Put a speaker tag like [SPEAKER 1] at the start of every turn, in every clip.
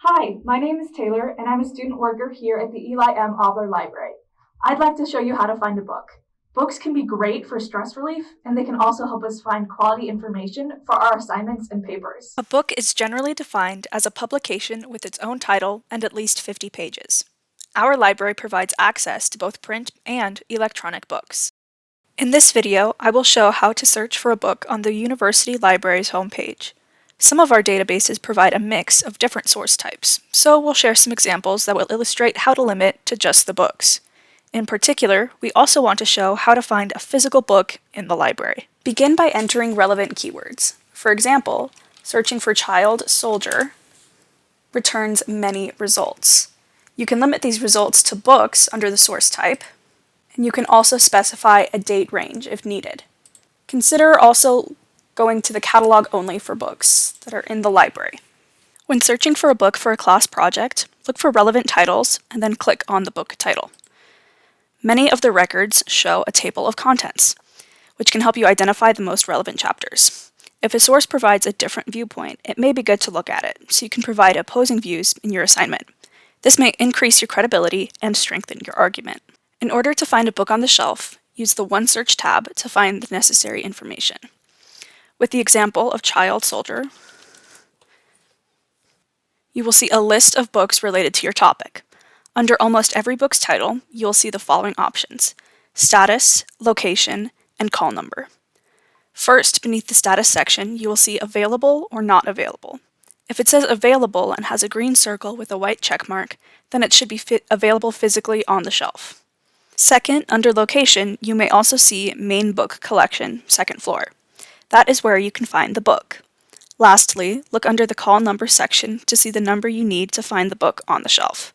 [SPEAKER 1] Hi, my name is Taylor, and I'm a student worker here at the Eli M. Oboler Library. I'd like to show you how to find a book. Books can be great for stress relief, and they can also help us find quality information for our assignments and papers.
[SPEAKER 2] A book is generally defined as a publication with its own title and at least 50 pages. Our library provides access to both print and electronic books. In this video, I will show how to search for a book on the University Library's homepage. Some of our databases provide a mix of different source types, so we'll share some examples that will illustrate how to limit to just the books. In particular, we also want to show how to find a physical book in the library. Begin by entering relevant keywords. For example, searching for child soldier returns many results. You can limit these results to books under the source type, and you can also specify a date range if needed. Consider also going to the catalog only for books that are in the library. When searching for a book for a class project, look for relevant titles and then click on the book title. Many of the records show a table of contents, which can help you identify the most relevant chapters. If a source provides a different viewpoint, it may be good to look at it, so you can provide opposing views in your assignment. This may increase your credibility and strengthen your argument. In order to find a book on the shelf, use the One Search tab to find the necessary information. With the example of Child Soldier, you will see a list of books related to your topic. Under almost every book's title, you will see the following options: status, location, and call number. First, beneath the status section, you will see available or not available. If it says available and has a green circle with a white check mark, then it should be available physically on the shelf. Second, under location, you may also see main book collection, second floor. That is where you can find the book. Lastly, look under the call number section to see the number you need to find the book on the shelf.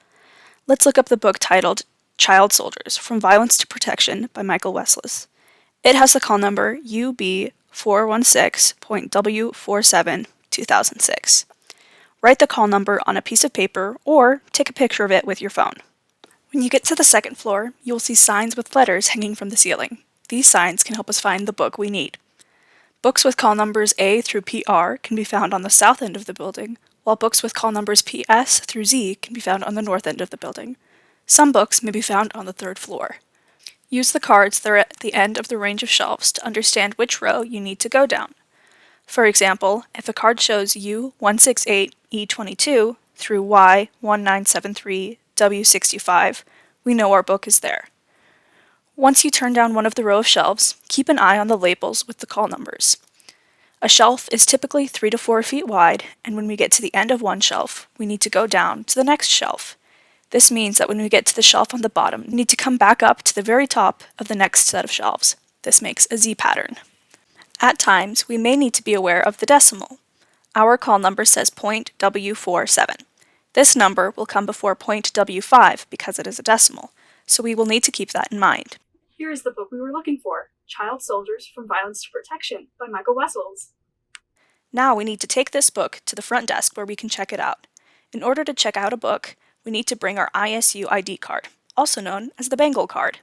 [SPEAKER 2] Let's look up the book titled Child Soldiers: From Violence to Protection by Michael Wessels. It has the call number UB416.W47 2006. Write the call number on a piece of paper or take a picture of it with your phone. When you get to the second floor, you will see signs with letters hanging from the ceiling. These signs can help us find the book we need. Books with call numbers A through PR can be found on the south end of the building, while books with call numbers PS through Z can be found on the north end of the building. Some books may be found on the third floor. Use the cards that are at the end of the range of shelves to understand which row you need to go down. For example, if a card shows U168E22 through Y1973W65, we know our book is there. Once you turn down one of the row of shelves, keep an eye on the labels with the call numbers. A shelf is typically 3 to 4 feet wide, and when we get to the end of one shelf, we need to go down to the next shelf. This means that when we get to the shelf on the bottom, we need to come back up to the very top of the next set of shelves. This makes a Z pattern. At times, we may need to be aware of the decimal. Our call number says .W47. This number will come before .W5 because it is a decimal, so we will need to keep that in mind. Here is the book we were looking for, Child Soldiers: From Violence to Protection by Michael Wessels. Now we need to take this book to the front desk where we can check it out. In order to check out a book, we need to bring our ISU ID card, also known as the Bengal card.